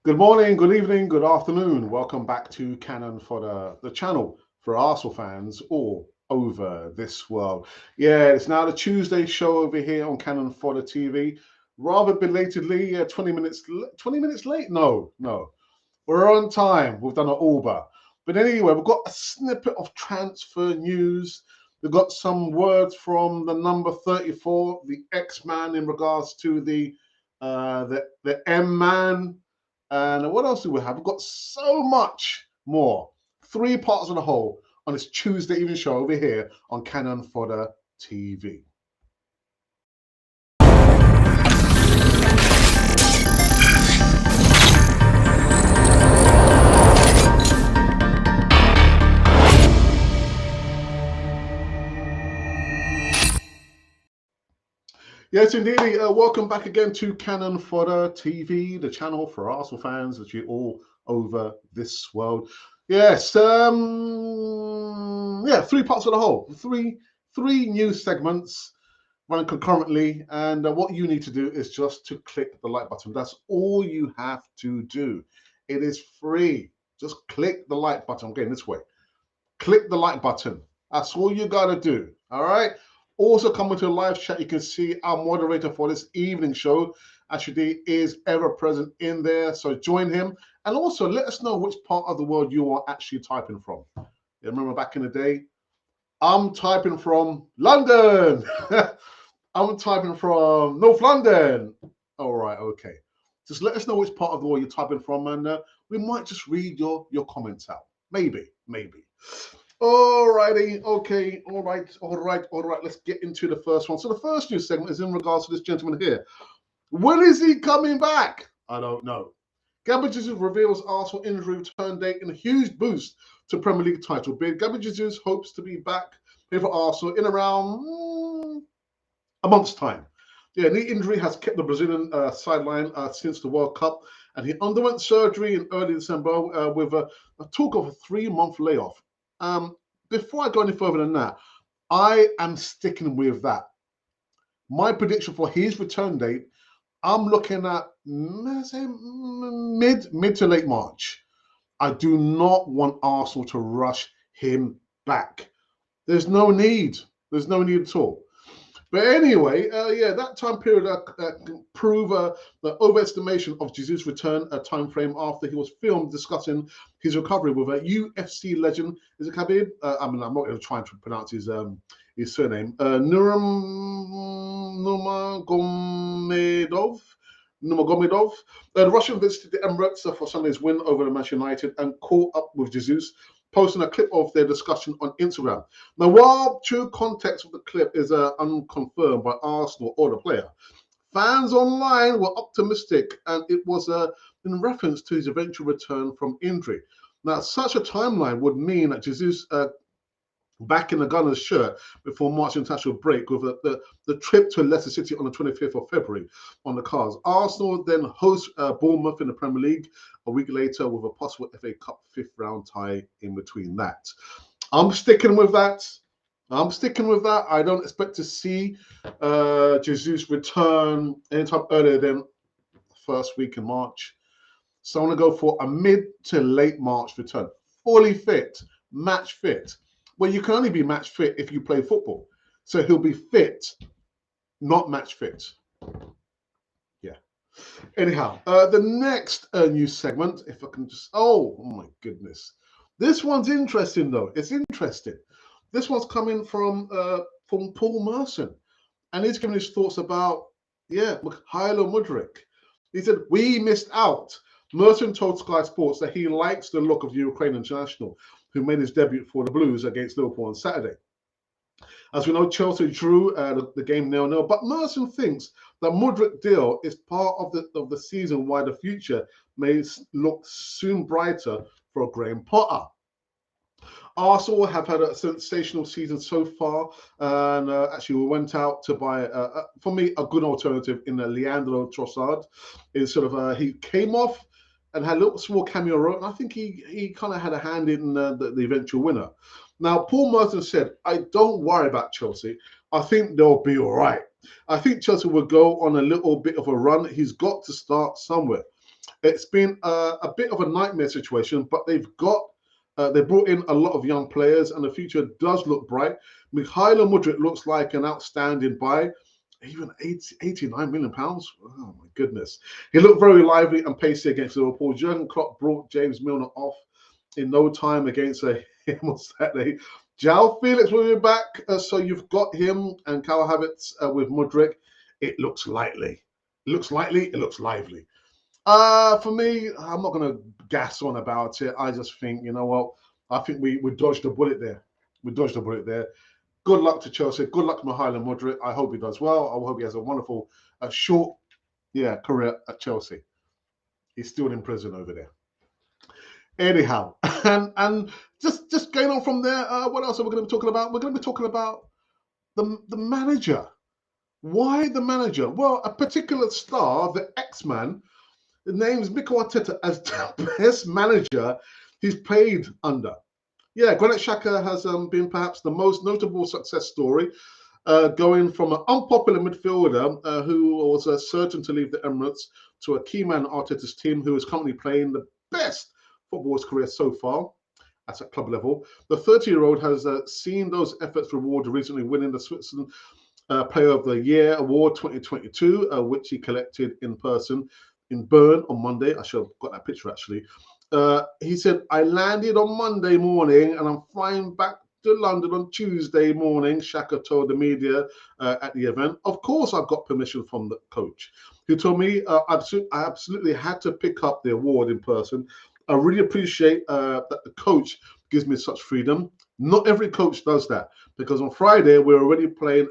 Good morning, good evening, good afternoon. Welcome back to Cannon for the channel for Arsenal fans all over this world. Yeah, it's now the Tuesday show over here on Cannon for the TV. Rather belatedly, 20 minutes late. No, we're on time. We've done an Uber. But anyway, we've got a snippet of transfer news. We've got some words from the number 34, the X-Man, in regards to the M-Man. And what else do we have? We've got so much more. Three parts of the whole on this Tuesday evening show over here on Cannon Fodder TV. Yes, indeed. Welcome back again to Cannon Fodder TV, the channel for Arsenal fans that you all over this world. Yes, three parts of the whole, three news segments running concurrently, and what you need to do is just to click the like button. That's all you have to do. It is free. Just click the like button. I'm going this way. Click the like button. That's all you got to do. All right. Also, coming to a live chat, you can see our moderator for this evening show actually is ever present in there. So join him. And also let us know which part of the world you are actually typing from. Yeah, remember back in the day, I'm typing from London. I'm typing from North London. All right, okay. Just let us know which part of the world you're typing from, and we might just read your comments out. Maybe. All righty, okay, all right. Let's get into the first one. So the first news segment is in regards to this gentleman here. When is he coming back? I don't know. Gabriel Jesus reveals Arsenal injury return date in a huge boost to Premier League title bid. Gabriel Jesus hopes to be back here for Arsenal in around a month's time. Yeah, knee injury has kept the Brazilian sideline since the World Cup, and he underwent surgery in early December with a talk of a 3-month layoff. Before I go any further than that, I am sticking with that. My prediction for his return date, I'm looking at mid to late March. I do not want Arsenal to rush him back. There's no need. There's no need at all. But anyway, that time period can prove the overestimation of Jesus' return time frame after he was filmed discussing his recovery with a UFC legend. Is it Khabib? I'm not going to try and pronounce his surname. Nurmagomedov. The Russian visited the Emirates for Sunday's win over the Manchester United and caught up with Jesus, posting a clip of their discussion on Instagram. Now, while true context of the clip is unconfirmed by Arsenal or the player, fans online were optimistic, and it was in reference to his eventual return from injury. Now, such a timeline would mean that Jesus back in the Gunners' shirt before March international break, with the trip to Leicester City on the 25th of February on the cards. Arsenal then host Bournemouth in the Premier League a week later, with a possible FA Cup 5th round tie in between that. I'm sticking with that. I don't expect to see Jesus return anytime earlier than first week in March. So I'm going to go for a mid to late March return. Fully fit, match fit. Well, you can only be match fit if you play football. So he'll be fit, not match fit. Yeah. Anyhow, the next news segment, if I can just, oh my goodness. This one's interesting though. It's interesting. This one's coming from Paul Merson. And he's giving his thoughts about, Mykhailo Mudryk. He said, we missed out. Merson told Sky Sports that he likes the look of the Ukrainian international, who made his debut for the Blues against Liverpool on Saturday. As we know, Chelsea drew the game 0-0, but Merson thinks the Mudryk deal is part of the season why the future may look soon brighter for Graham Potter. Arsenal have had a sensational season so far, and actually we went out to buy, for me, a good alternative in Leandro Trossard. Instead of he came off and had a little small cameo role, and I think he kind of had a hand in the eventual winner. Now, Paul Merson said, I don't worry about Chelsea. I think they'll be all right. I think Chelsea will go on a little bit of a run. He's got to start somewhere. It's been a bit of a nightmare situation, but they brought in a lot of young players, and the future does look bright. Mikhailo Mudryk looks like an outstanding buy. Even 89 million pounds. Oh my goodness. He looked very lively and pacey against Liverpool. Jurgen Klopp brought James Milner off in no time against him on Saturday. João Felix will be back, so you've got him and Kyle Havertz with Mudryk. It looks lightly. It looks lightly. It looks lively. For me, I'm not going to gas on about it. I just think, you know what? I think we dodged a bullet there. We dodged a bullet there. Good luck to Chelsea. Good luck to Mikhailo Mudryk. I hope he does well. I hope he has a wonderful, short, career at Chelsea. He's still in prison over there. Anyhow, and just going on from there, what else are we going to be talking about? We're going to be talking about the manager. Why the manager? Well, a particular star, the X-Man, his name's Mikel Arteta, as the best manager he's played under. Yeah, Granit Xhaka has been perhaps the most notable success story, going from an unpopular midfielder who was certain to leave the Emirates to a key man Arteta's team who is currently playing the best football of his career so far at a club level. The 30-year-old has seen those efforts rewarded, recently winning the Switzerland Player of the Year Award 2022, which he collected in person in Bern on Monday. I should have got that picture actually. He said, I landed on Monday morning and I'm flying back to London on Tuesday morning, Xhaka told the media at the event. Of course, I've got permission from the coach, who told me I absolutely had to pick up the award in person. I really appreciate that the coach gives me such freedom. Not every coach does that, because on Friday, we're already playing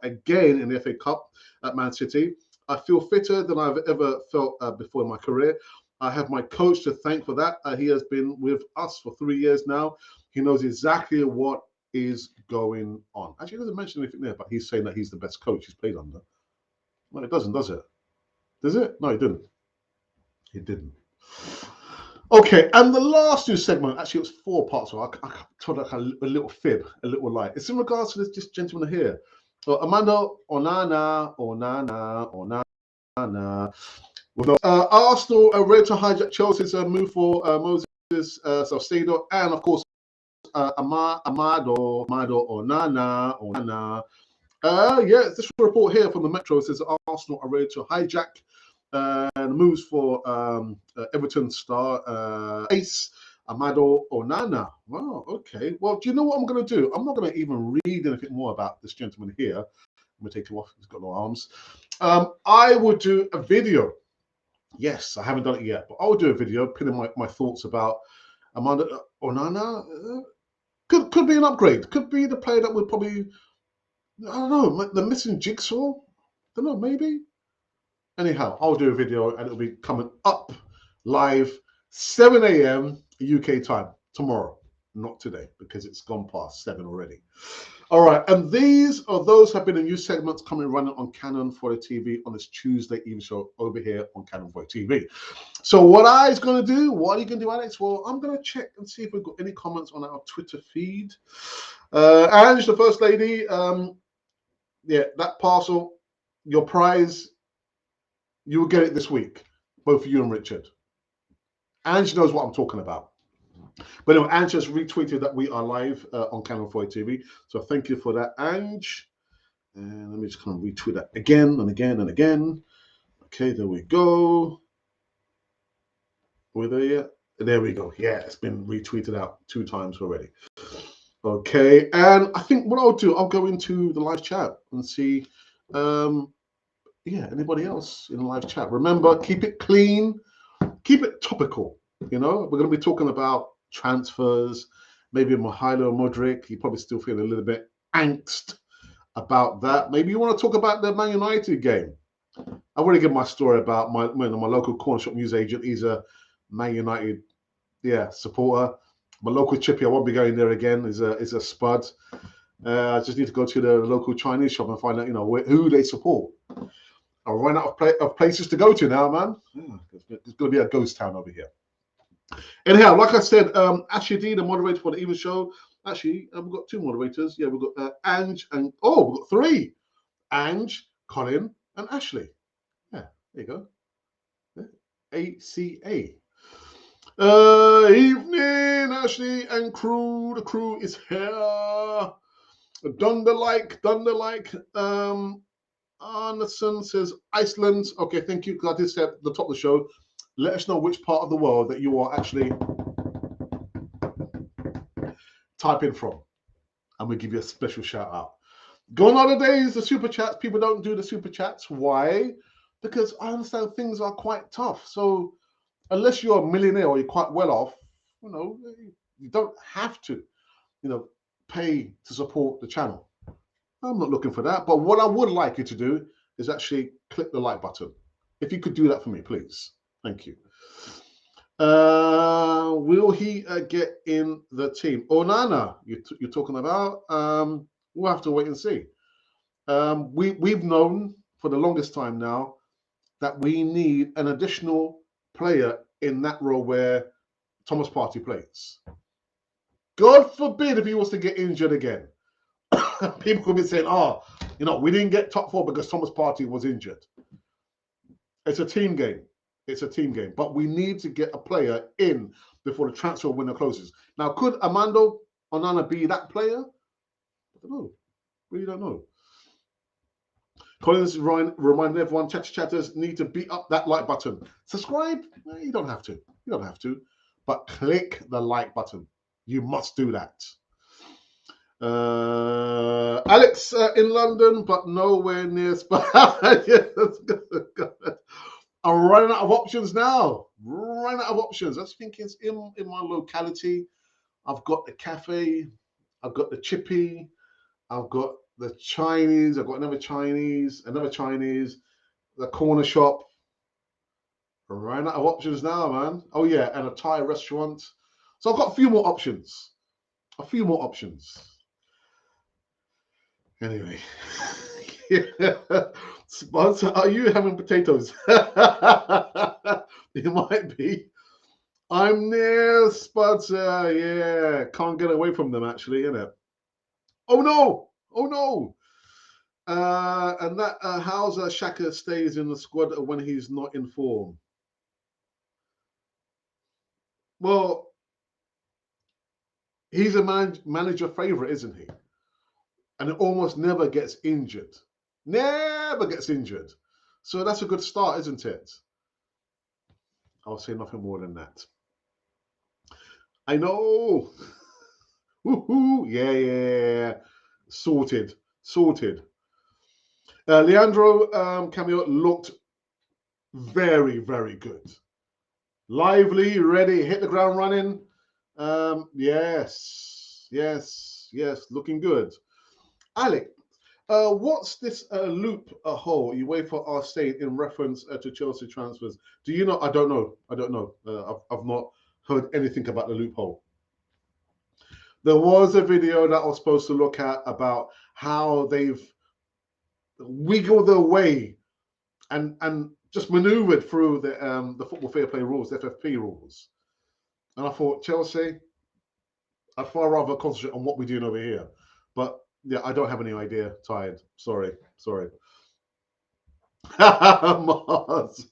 again in the FA Cup at Man City. I feel fitter than I've ever felt before in my career. I have my coach to thank for that. He has been with us for 3 years now. He knows exactly what is going on. Actually, he doesn't mention anything there, but he's saying that he's the best coach he's played under. No, it doesn't, does it? Does it? No, it didn't. It didn't. Okay, and the last news segment, actually, it was 4 parts. So I told like a little fib, a little lie. It's in regards to this gentleman here. So Amadou Onana. Arsenal are ready to hijack Chelsea's move for Moses Salcedo, and of course Amadou Onana. Yeah, this report here from the Metro says Arsenal are ready to hijack and moves for Everton star ace Amadou Onana. Wow, okay. Well, do you know what I'm going to do? I'm not going to even read anything more about this gentleman here. I'm going to take him off. He's got no arms. I will do a video. Yes, I haven't done it yet, but I'll do a video pinning my thoughts about Amadou Onana. Could be an upgrade. Could be the player that would probably, I don't know, the missing jigsaw. Don't know, maybe. Anyhow, I'll do a video and it'll be coming up live 7 a.m. UK time tomorrow, not today, because it's gone past 7 already. All right, and those have been the news segments coming running on Canon 40 TV on this Tuesday evening show over here on Canon 40 TV. So what are you going to do, Alex? Well, I'm going to check and see if we've got any comments on our Twitter feed. Ange, the First Lady, yeah, that parcel, your prize, you will get it this week, both you and Richard. Ange knows what I'm talking about. But anyway, Ange has retweeted that we are live on Canon 40 TV. So thank you for that, Ange. And let me just kind of retweet that again and again and again. Okay, there we go. We're there yet? There we go. Yeah, it's been retweeted out 2 times already. Okay, and I think what I'll do, I'll go into the live chat and see, anybody else in the live chat. Remember, keep it clean, keep it topical. You know, we're going to be talking about transfers, maybe Mikhailo Mudryk. You're probably still feeling a little bit angst about that. Maybe you want to talk about the Man United game. I've already given my story about my local corner shop news agent. He's a Man United, supporter. My local chippy, I won't be going there again. Is a spud. I just need to go to the local Chinese shop and find out, who they support. I'll run out of places to go to now, man. There's going to be a ghost town over here. Anyhow, like I said, Ashley D, the moderator for the evening show. Actually, we've got 2 moderators. Yeah, we've got Ange and we've got 3. Ange, Colin, and Ashley. Yeah, there you go. Yeah. ACA. Evening, Ashley and crew. The crew is here. Done the like. Anderson says Iceland. Okay, thank you. Because I did say at the top of the show, let us know which part of the world that you are actually typing from, and we'll give you a special shout out. Gone are the days, the super chats. People don't do the super chats. Why? Because I understand things are quite tough. So unless you're a millionaire or you're quite well off, you don't have to, pay to support the channel. I'm not looking for that. But what I would like you to do is actually click the like button. If you could do that for me, please. Thank you. Will he get in the team? Onana, you're talking about? We'll have to wait and see. We've known for the longest time now that we need an additional player in that role where Thomas Partey plays. God forbid if he was to get injured again. People could be saying, we didn't get top four because Thomas Partey was injured. It's a team game. But we need to get a player in before the transfer window closes. Now, could Amadou Onana be that player? I don't know. Really don't know. Collins reminding everyone, chatters need to beat up that like button. Subscribe? No, you don't have to. But click the like button. You must do that. Alex in London, but nowhere near I'm running out of options now. I was thinking it's in my locality. I've got the cafe. I've got the chippy. I've got the Chinese. I've got another Chinese. The corner shop. I'm running out of options now, man. Oh, yeah, and a Thai restaurant. So I've got a few more options. Anyway. Spuds, are you having potatoes? It might be. I'm near Spuds. Yeah, can't get away from them actually, innit? Oh no! And that Hauser Shaka stays in the squad when he's not in form. Well, he's a manager favorite, isn't he? And it almost never gets injured. So that's a good start, isn't it? I'll say nothing more than that. I know. Woohoo! Yeah. Sorted. Leandro Cameo looked very, very good. Lively, ready, hit the ground running. Yes. Looking good. Alec, what's this loop hole UEFA are saying in reference to Chelsea transfers? Do you know? I don't know. I've not heard anything about the loophole. There was a video that I was supposed to look at about how they've wiggled their way and just maneuvered through the Football Fair Play rules, the FFP rules. And I thought, Chelsea, I'd far rather concentrate on what we're doing over here. But yeah, I don't have any idea. Tired. Sorry. Mars.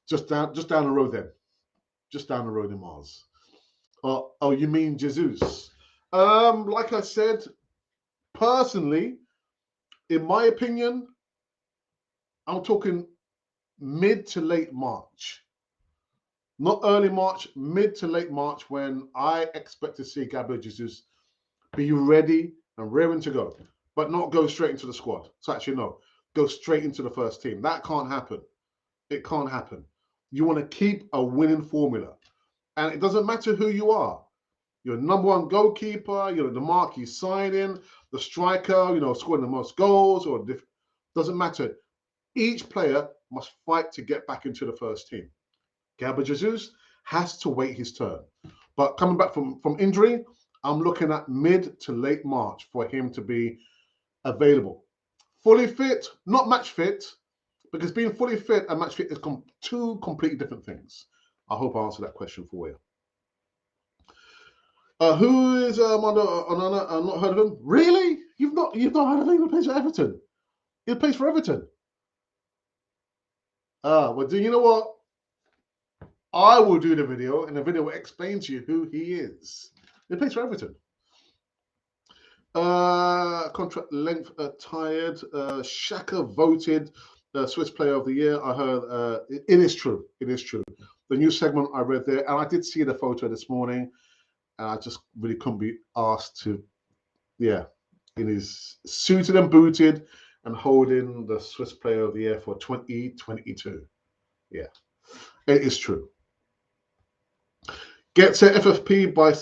just down the road then. Just down the road in Mars. Oh, you mean Jesus? Like I said, personally, in my opinion, I'm talking mid to late March. Not early March, mid to late March, when I expect to see Gabriel Jesus be ready and raring to go, but not go straight into the squad. So actually, no, go straight into the first team. That can't happen. It can't happen. You want to keep a winning formula. And it doesn't matter who you are. You're number one goalkeeper, you're the marquee signing, the striker, scoring the most goals, doesn't matter. Each player must fight to get back into the first team. Gabriel Jesus has to wait his turn. But coming back from injury, I'm looking at mid to late March for him to be available. Fully fit, not match fit, because being fully fit and match fit is two completely different things. I hope I answered that question for you. Who is Amadou Onana? I've not heard of him. Really? You've not heard of him? He plays for Everton. He plays for Everton. Well, do you know what? I will do the video, and the video will explain to you who he is. He plays for Everton. Contract length tired. Shaka voted Swiss Player of the Year. I heard it is true. It is true. The new segment I read there, and I did see the photo this morning, and I just really couldn't be asked to, yeah, in his suited and booted and holding the Swiss Player of the Year for 2022. Yeah, it is true. Gets a FFP by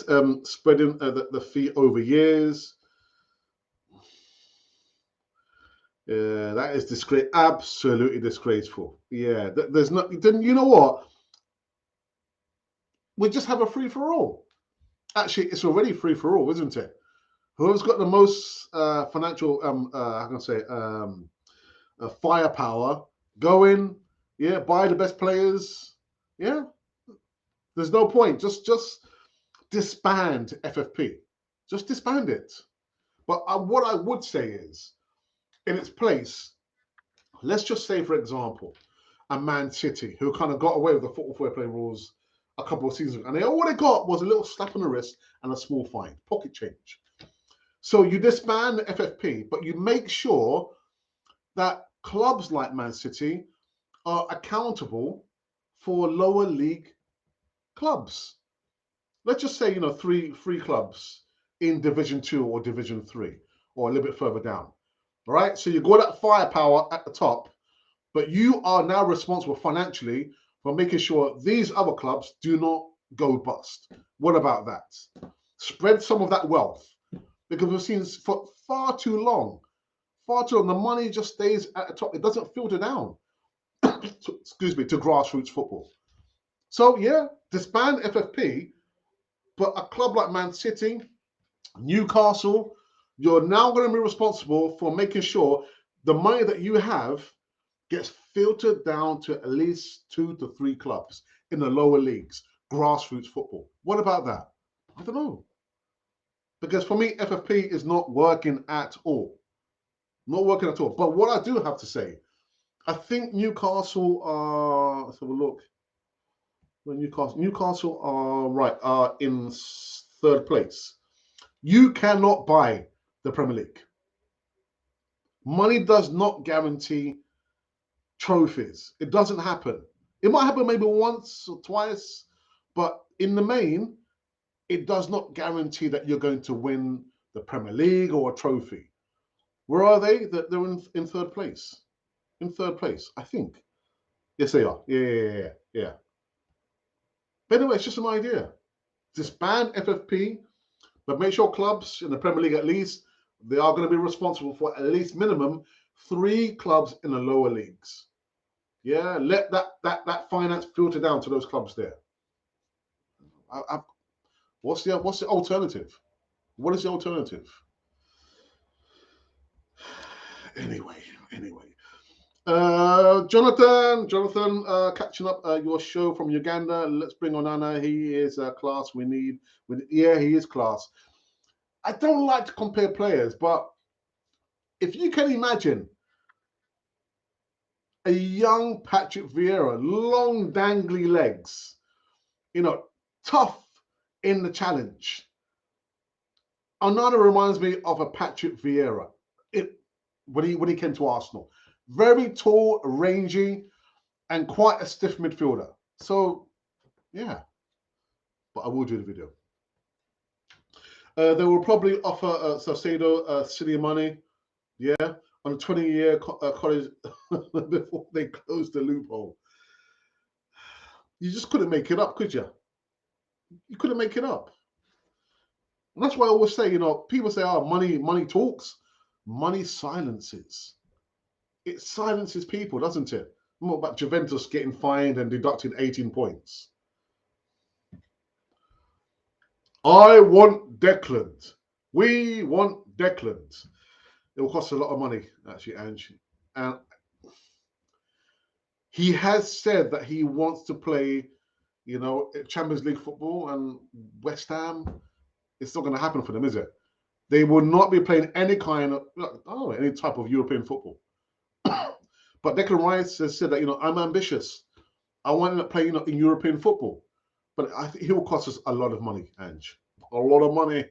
spreading the fee over years. That is absolutely disgraceful. Yeah, there's not. Then you know what? We just have a free for all. Actually, it's already free for all, isn't it? Whoever's got the most financial, how can I say, firepower, go in, yeah, buy the best players, yeah. There's no point. Just disband FFP. Just disband it. But what I would say is, in its place, let's just say, for example, a Man City who kind of got away with the football fair play rules a couple of seasons ago, and all they got was a little slap on the wrist and a small fine, pocket change. So you disband the FFP, but you make sure that clubs like Man City are accountable for lower league clubs. Let's just say, three clubs in Division 2 or Division 3 or a little bit further down. All right. So you got that firepower at the top, but you are now responsible financially for making sure these other clubs do not go bust. What about that? Spread some of that wealth, because we've seen for far too long, the money just stays at the top. It doesn't filter down, to grassroots football. So yeah, disband FFP, but a club like Man City, Newcastle, you're now going to be responsible for making sure the money that you have gets filtered down to at least 2 to 3 clubs in the lower leagues, grassroots football. What about that? I don't know. Because for me, FFP is not working at all. Not working at all. But what I do have to say, I think Newcastle are, let's have a look. Newcastle are in 3rd place. You cannot buy the Premier League. Money does not guarantee trophies. It doesn't happen. It might happen maybe once or twice, but in the main, it does not guarantee that you're going to win the Premier League or a trophy. Where are they? They're in 3rd place. In 3rd place, I think. Yes, they are. Yeah. But anyway, it's just an idea. Disband FFP, but make sure clubs in the Premier League, at least, they are going to be responsible for at least minimum 3 clubs in the lower leagues. Yeah, let that finance filter down to those clubs there. What's the alternative? What is the alternative? Anyway. Jonathan, catching up your show from Uganda. Let's bring Onana. He is class. Yeah, he is class. I don't like to compare players, but if you can imagine a young Patrick Vieira, long dangly legs, tough in the challenge. Onana reminds me of a Patrick Vieira when he came to Arsenal. Very tall, rangy, and quite a stiff midfielder. So, yeah. But I will do the video. They will probably offer Salcedo silly money, yeah, on a 20-year college before they close the loophole. You just couldn't make it up, could you? You couldn't make it up. And that's why I always say, people say, money talks. Money silences. It silences people, doesn't it? More about Juventus getting fined and deducted 18 points. I want Declan. We want Declan. It will cost a lot of money, actually, Angie. And he has said that he wants to play, Champions League football, and West Ham, it's not going to happen for them, is it? They will not be playing any type of European football. But Declan Rice has said that, I'm ambitious. I want to play, in European football. But I think he will cost us a lot of money, Ange. A lot of money.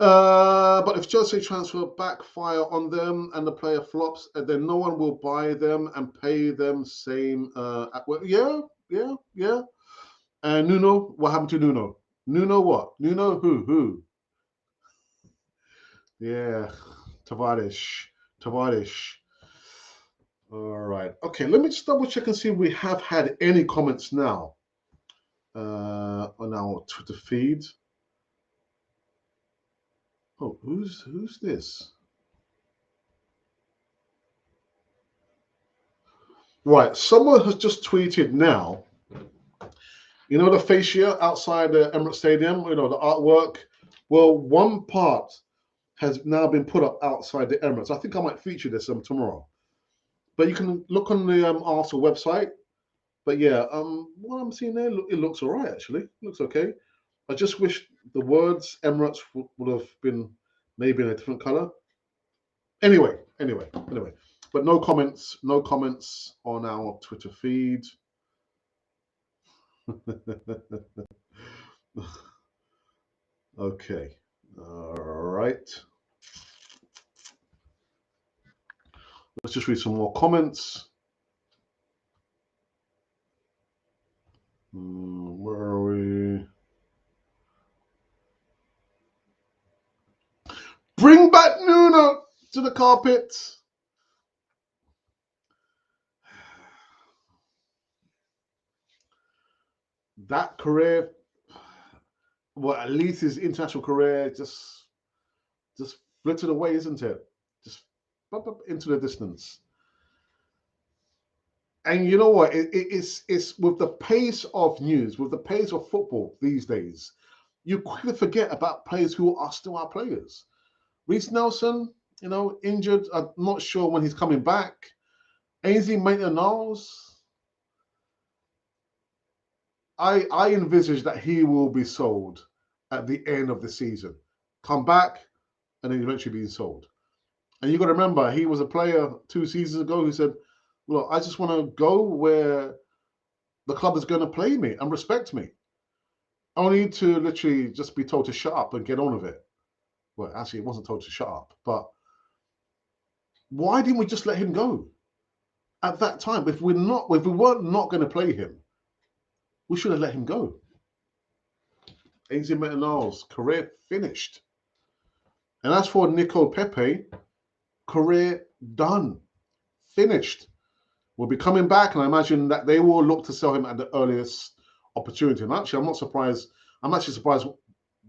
But if Chelsea transfer backfire on them and the player flops, then no one will buy them and pay them same. Yeah. And Nuno, what happened to Nuno? Nuno what? Nuno who? Yeah, Tavares. All right. Okay, let me just double check and see if we have had any comments now on our Twitter feed. Oh, who's this? Right, someone has just tweeted now. You know the fascia outside the Emirates Stadium, the artwork? Well, one part has now been put up outside the Emirates. I think I might feature this tomorrow. But you can look on the Arsenal website. But yeah, what I'm seeing there, it looks all right, actually. It looks okay. I just wish the words Emirates would have been maybe in a different color. Anyway. But no comments on our Twitter feed. Okay. All right. Let's just read some more comments. Where are we? Bring back Nuno to the carpet. That career, well, at least his international career just flitted away, isn't it? Just up into the distance. And you know what? It's with the pace of news, with the pace of football these days, you quickly forget about players who are still our players. Reece Nelson, injured. I'm not sure when he's coming back. Ainsley Maitland-Niles, I envisage that he will be sold at the end of the season. Come back, and then eventually being sold. And you got to remember, he was a player 2 seasons ago who said, "Look, I just want to go where the club is going to play me and respect me. Only to literally just be told to shut up and get on with it." Well, actually, it wasn't told to shut up, but why didn't we just let him go at that time? If we weren't not going to play him, we should have let him go. Ainsley Maitland-Niles, career finished. And as for Nico Pepe, career done, finished. Will be coming back, and I imagine that they will look to sell him at the earliest opportunity. And actually, I'm not surprised. I'm actually surprised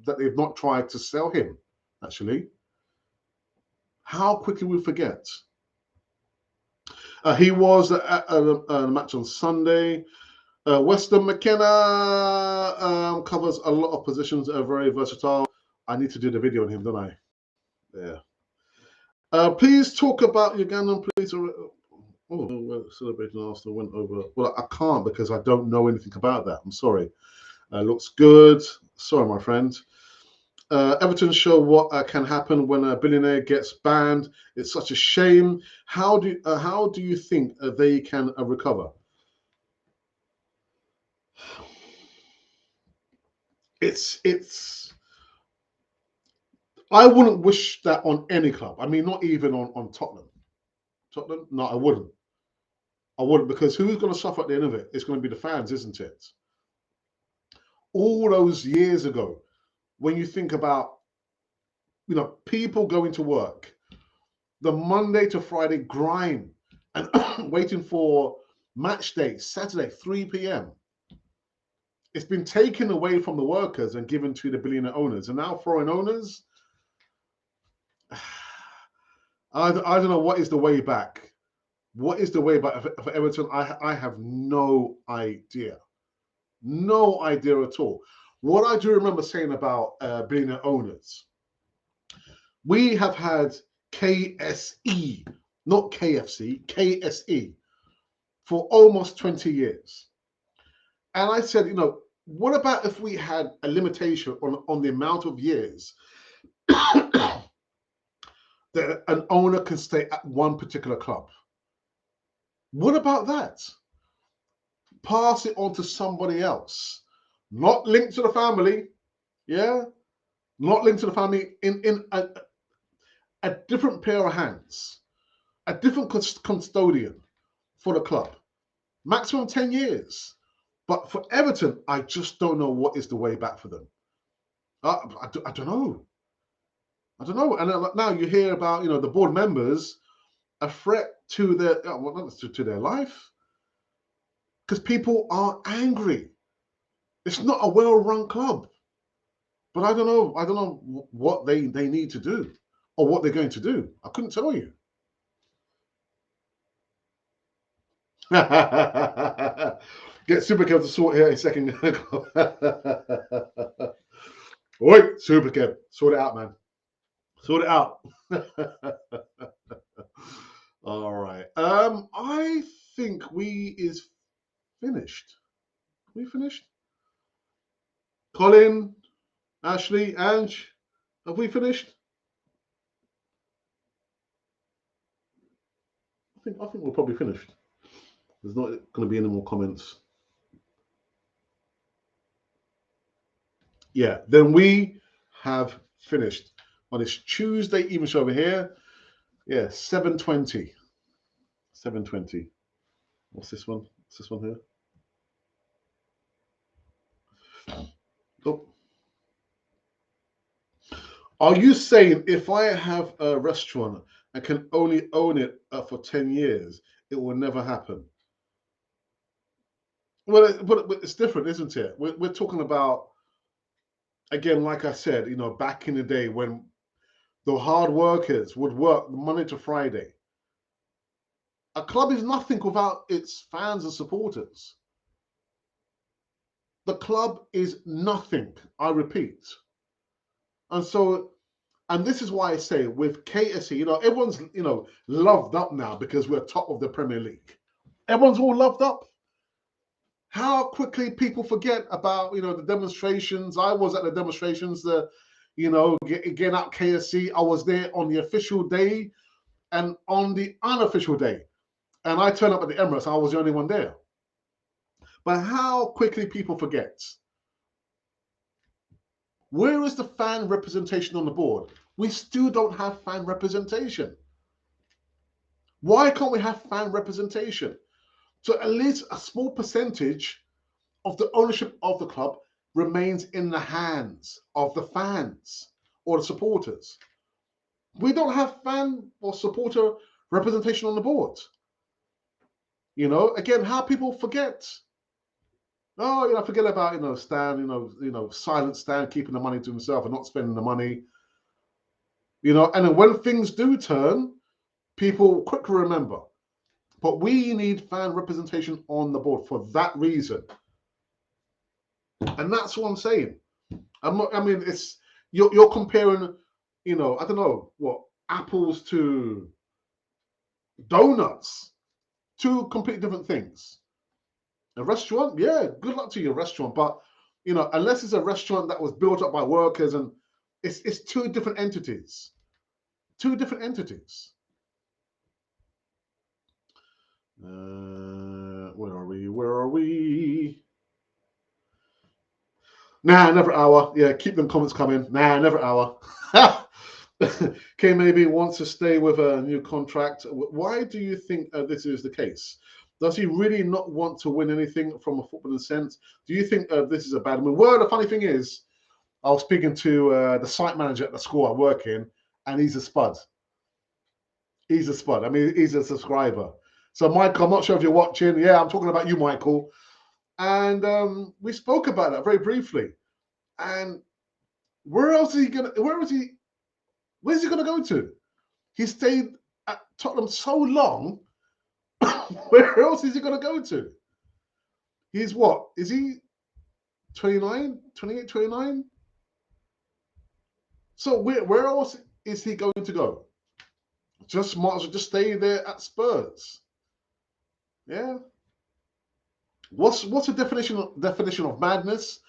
that they've not tried to sell him, actually. How quickly we forget. He was at a match on Sunday. Weston McKenna covers a lot of positions, very versatile. I need to do the video on him, don't I? Yeah. Please talk about Ugandan police. Celebrating Arsenal went over. Well, I can't because I don't know anything about that. I'm sorry. Looks good. Sorry, my friend. Everton show what can happen when a billionaire gets banned. It's such a shame. How do you think they can recover? It's. I wouldn't wish that on any club. I mean, not even on Tottenham. Tottenham? No, I wouldn't. Because who's going to suffer at the end of it? It's going to be the fans, isn't it? All those years ago, when you think about, people going to work, the Monday to Friday grind and waiting for match day, Saturday, 3 p.m. It's been taken away from the workers and given to the billionaire owners. And now foreign owners, I don't know what is the way back. What is the way back for Everton? I have no idea. No idea at all. What I do remember saying about billionaire owners, we have had KSE, not KFC, KSE, for almost 20 years. And I said, what about if we had a limitation on the amount of years that an owner can stay at one particular club. What about that? Pass it on to somebody else, not linked to the family. Yeah, not linked to the family, in a different pair of hands, a different custodian for the club. Maximum 10 years. But for Everton, I just don't know what is the way back for them. I don't know. I don't know. And now you hear about, the board members, a threat to their, well, not to their life, because people are angry. It's not a well-run club. But I don't know. I don't know what they need to do or what they're going to do. I couldn't tell you. Get Super Kev to sort here in a second. Wait, Super Kev, sort it out, man. Sort it out. All right. I think we is finished. We finished? Colin, Ashley, Ange, have we finished? I think we're probably finished. There's not going to be any more comments. Yeah, then we have finished on this Tuesday evening show over here. Yeah, 7:20. 7:20. What's this one? What's this one here? Oh. Are you saying if I have a restaurant and can only own it for 10 years, it will never happen? Well, but it's different, isn't it? We're talking about, again, like I said, back in the day when the hard workers would work Monday to Friday. A club is nothing without its fans and supporters. The club is nothing, I repeat. And this is why I say with KSE, everyone's, loved up now because we're top of the Premier League. Everyone's all loved up. How quickly people forget about, the demonstrations. I was at the demonstrations, getting out KSE. I was there on the official day and on the unofficial day. And I turned up at the Emirates. I was the only one there. But how quickly people forget. Where is the fan representation on the board? We still don't have fan representation. Why can't we have fan representation? So at least a small percentage of the ownership of the club remains in the hands of the fans or the supporters. We don't have fan or supporter representation on the board. Again, how people forget. Oh, forget about, Stan, silent Stan, keeping the money to himself and not spending the money. And then when things do turn, people quickly remember. But we need fan representation on the board for that reason. And that's what I'm saying. It's you're comparing, I don't know what, apples to donuts. Two completely different things. A restaurant, yeah, good luck to your restaurant. But unless it's a restaurant that was built up by workers, and it's two different entities. Two different entities. Where are we? Where are we? Nah, another hour. Yeah, keep them comments coming. Nah, another hour. K maybe wants to stay with a new contract. Why do you think this is the case? Does he really not want to win anything from a footballing sense? Do you think this is a bad move? Well, the funny thing is, I was speaking to the site manager at the school I work in, and he's a spud. He's a spud. I mean, he's a subscriber. So, Michael, I'm not sure if you're watching. Yeah, I'm talking about you, Michael. And we spoke about that very briefly. And where's he gonna go to? He stayed at Tottenham so long. Where else is he gonna go to? He's what? Is he 29, 28, 29? So where else is he going to go? Just might as well just stay there at Spurs. Yeah. What's the definition of madness?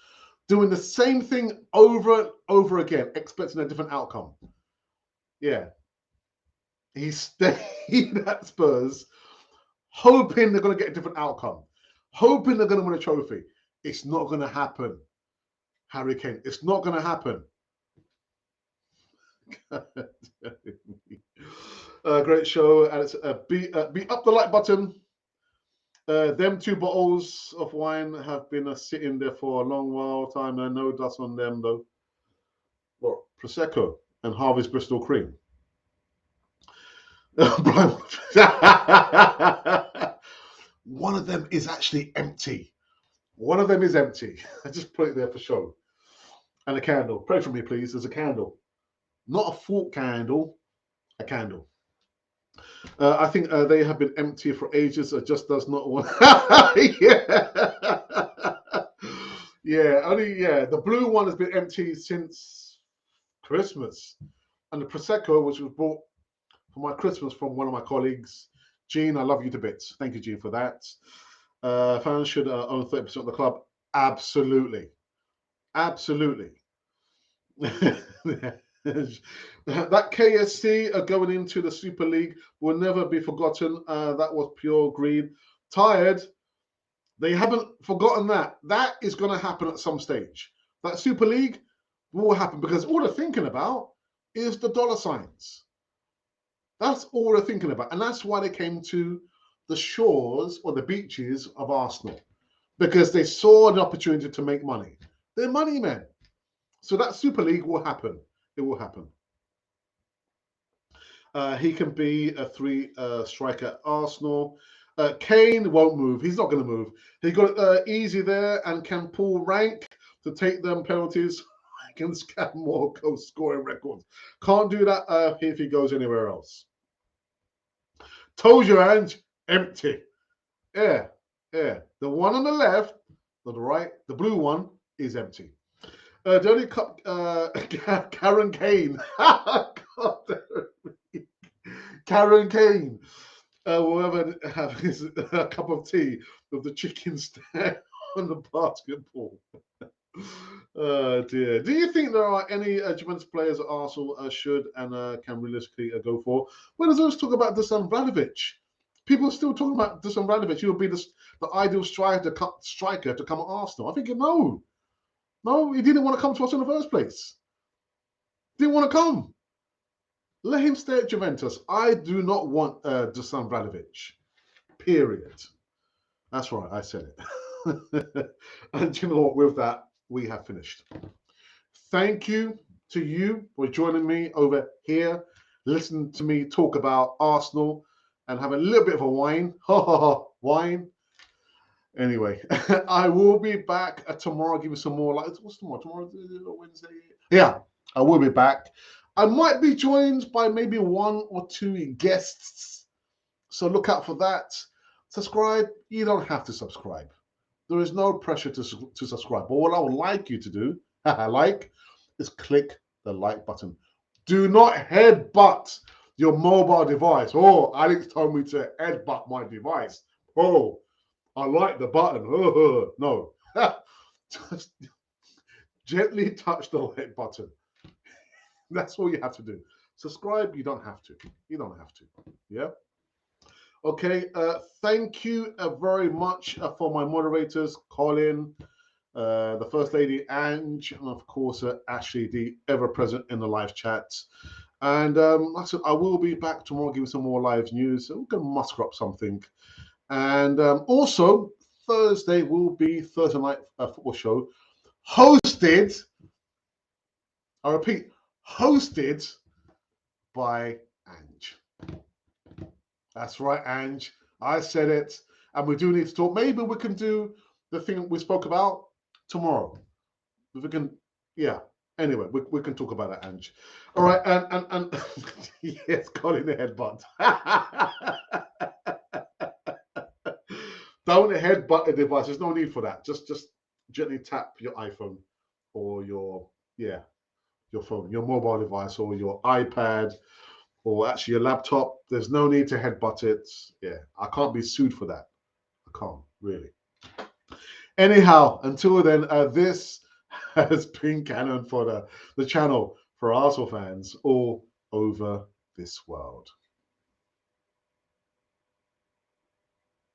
Doing the same thing over and over again, expecting a different outcome. Yeah. He stayed at Spurs, hoping they're going to get a different outcome, hoping they're going to win a trophy. It's not going to happen, Harry Kane. It's not going to happen. Great show, and it's beat up the like button. Them 2 bottles of wine have been sitting there for a long while time. And no dust on them though. What? Prosecco and Harvey's Bristol Cream. One of them is actually empty. One of them is empty. I just put it there for show. And a candle. Pray for me, please. There's a candle. Not a fork candle, a candle. I think they have been empty for ages. It just does not want. Yeah. The blue one has been empty since Christmas, and the Prosecco, which was bought for my Christmas from one of my colleagues, Gene. I love you to bits. Thank you, Gene, for that. Fans should own 30% of the club. Absolutely, absolutely. That KSC going into the Super League will never be forgotten. That was pure greed. Tired. They haven't forgotten that. That is going to happen at some stage. That Super League will happen because all they're thinking about is the dollar signs. That's all they're thinking about. And that's why they came to the shores or the beaches of Arsenal, because they saw an opportunity to make money. They're money men. So that Super League will happen. It will happen. He can be a 3 striker at Arsenal. Kane won't move. He's not going to move. He got it easy there and can pull rank to take them penalties. Can scan more goal scoring records. Can't do that if he goes anywhere else. Told you, Ange. Empty. Yeah. The one on the left, on the right, the blue one is empty. The only cup, Karen Kane. Karen Kane will ever have his cup of tea with the chicken stand on the basketball. Oh dear. Do you think there are any Juventus players that Arsenal should and can realistically go for? Well, there's always talk about Dusan Vlahovic. People are still talking about Dusan Vlahovic. He would be the ideal striker to come at Arsenal. I think no. No, he didn't want to come to us in the first place. Didn't want to come. Let him stay at Juventus. I do not want Dusan Vlahovic. Period. That's right, I said it. And you know what? With that, we have finished. Thank you to you for joining me over here, listening to me talk about Arsenal and have a little bit of a wine. Wine. Anyway, I will be back tomorrow. Give you some more. What's tomorrow? Tomorrow, Wednesday. Yeah, I will be back. I might be joined by maybe 1 or 2 guests, so look out for that. Subscribe. You don't have to subscribe. There is no pressure to subscribe. But what I would like you to do, is click the like button. Do not headbutt your mobile device. Oh, Alex told me to headbutt my device. Oh. I like the button. No. Just gently touch the like button. That's all you have to do. Subscribe, you don't have to. You don't have to. Yeah? Okay. Thank you very much for my moderators, Colin, the First Lady, Ange, and of course, Ashley, the ever-present in the live chat. And like I said, I will be back tomorrow giving some more live news. We're going to muster up something. And also, Thursday will be Thursday night football show, hosted, I repeat, hosted by Ange. That's right, Ange. I said it. And we do need to talk. Maybe we can do the thing we spoke about tomorrow. If we can, yeah. Anyway, we can talk about that, Ange. All right, and yes, Colin the headbutt. Don't headbutt the device. There's no need for that. Just gently tap your iPhone or your phone, your mobile device or your iPad or actually your laptop. There's no need to headbutt it. Yeah, I can't be sued for that. I can't, really. Anyhow, until then, this has been Canon for the channel for Arsenal fans all over this world.